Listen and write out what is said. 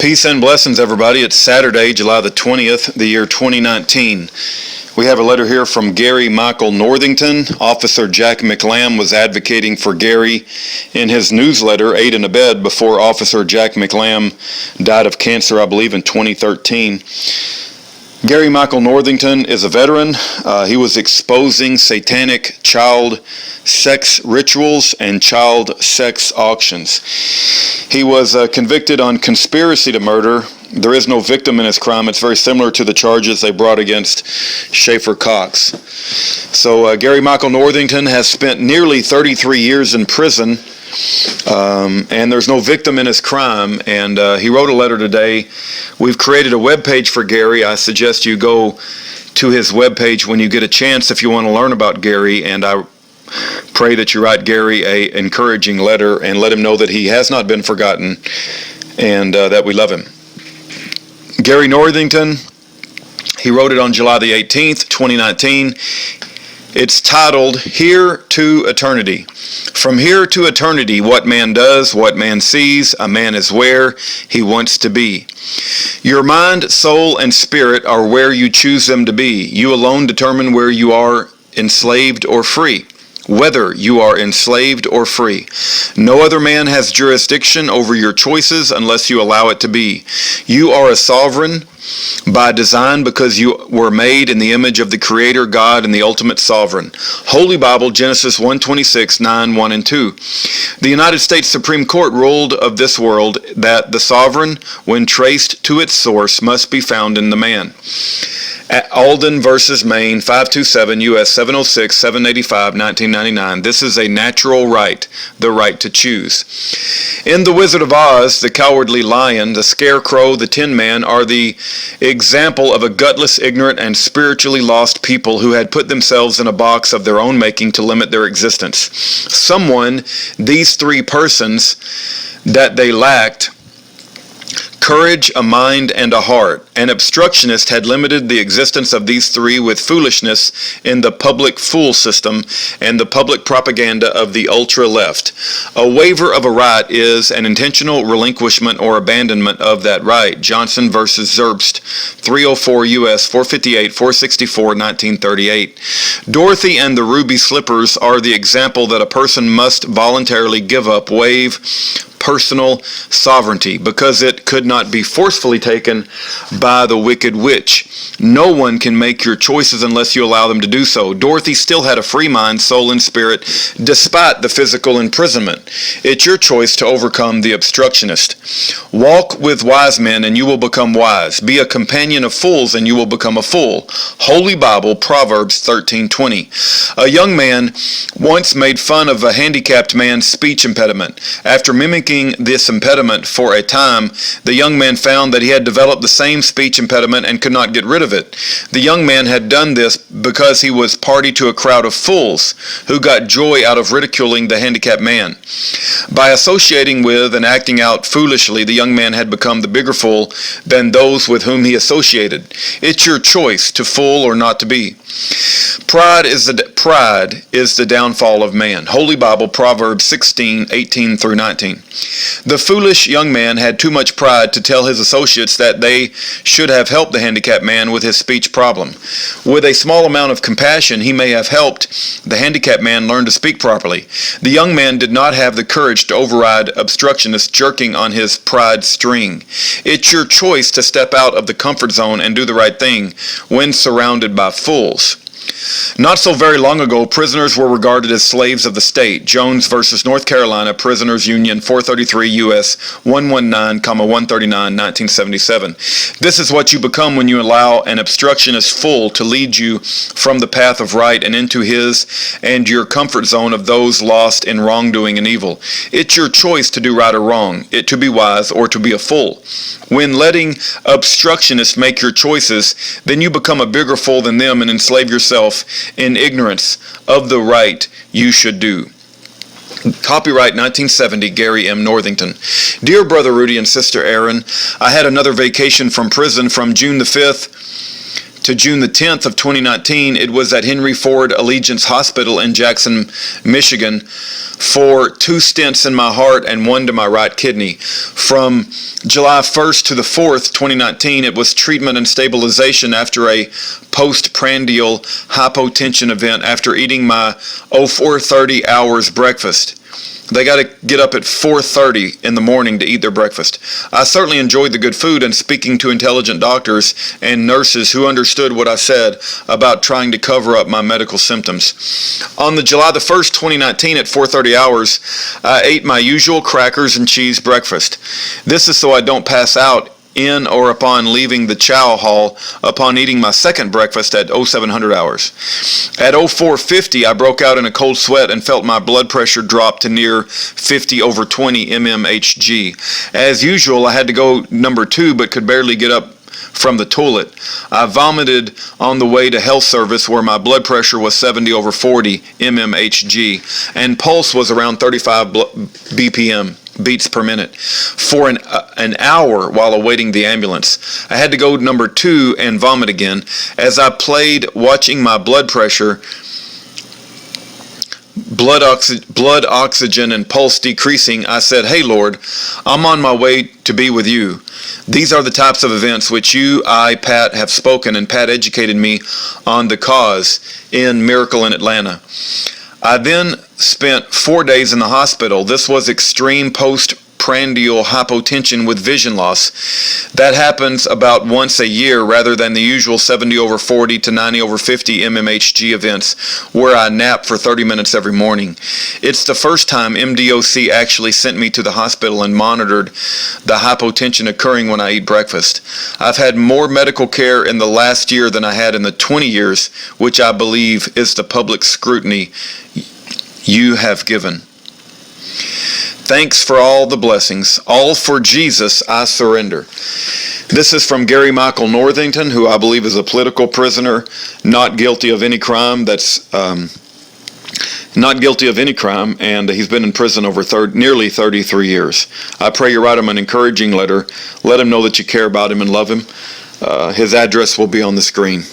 Peace and blessings, everybody. It's Saturday, July the 20th, the year 2019. We have a letter here from Gary Michael Northington. Officer Jack McLam was advocating for Gary in his newsletter, Aid in a Bed, before Officer Jack McLam died of cancer, I believe, in 2013. Gary Michael Northington is a veteran. He was exposing satanic child sex rituals and child sex auctions. He was convicted on conspiracy to murder. There is no victim in his crime. It's very similar to the charges they brought against Schaefer Cox. So Gary Michael Northington has spent nearly 33 years in prison, and there's no victim in his crime. And he wrote a letter today. We've created a web page for Gary. I suggest you go to his web page when you get a chance if you want to learn about Gary, and I pray that you write Gary an encouraging letter and let him know that he has not been forgotten and that we love him. Gary Northington, he wrote it on July the 18th, 2019. It's titled, Here to Eternity. From here to eternity, what man does, what man sees, a man is where he wants to be. Your mind, soul, and spirit are where you choose them to be. You alone determine where you are enslaved or free. Whether you are enslaved or free. No other man has jurisdiction over your choices unless you allow it to be. You are a sovereign by design because you were made in the image of the Creator God and the ultimate sovereign. Holy Bible, Genesis 1:26, 9, 1 and 2. The United States Supreme Court ruled of this world that the sovereign, when traced to its source, must be found in the man. At Alden versus Maine, 527 U.S. 706, 785, 1999. This is a natural right, the right to choose. In The Wizard of Oz, the Cowardly Lion, the Scarecrow, the Tin Man are the example of a gutless, ignorant, and spiritually lost people who had put themselves in a box of their own making to limit their existence. Someone, these three persons that they lacked, courage, a mind, and a heart. An obstructionist had limited the existence of these three with foolishness in the public fool system and the public propaganda of the ultra-left. A waiver of a right is an intentional relinquishment or abandonment of that right. Johnson versus Zerbst, 304 U.S. 458, 464, 1938. Dorothy and the Ruby Slippers are the example that a person must voluntarily give up, waive personal sovereignty because it could not be forcefully taken by the wicked witch. No one can make your choices unless you allow them to do so. Dorothy still had a free mind, soul, and spirit despite the physical imprisonment. It's your choice to overcome the obstructionist. Walk with wise men and you will become wise. Be a companion of fools and you will become a fool. Holy Bible, Proverbs 13:20. A young man once made fun of a handicapped man's speech impediment. After mimicking this impediment for a time, the young man found that he had developed the same speech impediment and could not get rid of it. The young man had done this because he was party to a crowd of fools who got joy out of ridiculing the handicapped man. By associating with and acting out foolishly, the young man had become the bigger fool than those with whom he associated. It's your choice to fool or not to be. Pride is the downfall of man. Holy Bible, Proverbs 16:18 through 19. The foolish young man had too much pride to tell his associates that they should have helped the handicapped man with his speech problem. With a small amount of compassion, he may have helped the handicapped man learn to speak properly. The young man did not have the courage to override obstructionists jerking on his pride string. It's your choice to step out of the comfort zone and do the right thing when surrounded by fools. Not so very long ago, prisoners were regarded as slaves of the state. Jones versus North Carolina, Prisoners Union, 433 U.S. 119,139, 1977. This is what you become when you allow an obstructionist fool to lead you from the path of right and into his and your comfort zone of those lost in wrongdoing and evil. It's your choice to do right or wrong, to be wise or to be a fool. When letting obstructionists make your choices, then you become a bigger fool than them and enslave yourself in ignorance of the right you should do. Copyright 1970, Gary M. Northington. Dear Brother Rudy and Sister Aaron, I had another vacation from prison from June the 5th to June the 10th of 2019, it was at Henry Ford Allegiance Hospital in Jackson, Michigan, for 2 stents in my heart and 1 to my right kidney. From July 1st to the 4th, 2019, it was treatment and stabilization after a postprandial hypotension event after eating my 0430 hours breakfast. They got to get up at 4:30 in the morning to eat their breakfast. I certainly enjoyed the good food and speaking to intelligent doctors and nurses who understood what I said about trying to cover up my medical symptoms. On the July the 1st, 2019 at 4:30 hours, I ate my usual crackers and cheese breakfast. This is so I don't pass out in or upon leaving the chow hall upon eating my second breakfast at 0700 hours. At 0450, I broke out in a cold sweat and felt my blood pressure drop to near 50/20 mmHg. As usual, I had to go number 2 but could barely get up from the toilet. I vomited on the way to health service where my blood pressure was 70/40 mmHg and pulse was around 35 BPM. Beats per minute for an hour while awaiting the ambulance. I had to go number 2 and vomit again. As I played watching my blood pressure, blood oxygen and pulse decreasing, I said, "Hey Lord, I'm on my way to be with you." These are the types of events which you, I, Pat, have spoken, and Pat educated me on the cause in Miracle in Atlanta. I then spent 4 days in the hospital. This was extreme postprandial hypotension with vision loss. That happens about once a year rather than the usual 70/40 to 90/50 mmHg events where I nap for 30 minutes every morning. It's the first time MDOC actually sent me to the hospital and monitored the hypotension occurring when I eat breakfast. I've had more medical care in the last year than I had in the 20 years, which I believe is the public scrutiny you have given. Thanks for all the blessings. All for Jesus I surrender. This is from Gary Michael Northington, who I believe is a political prisoner, not guilty of any crime. Not guilty of any crime, and he's been in prison over nearly 33 years. I pray you write him an encouraging letter. Let him know that you care about him and love him. His address will be on the screen.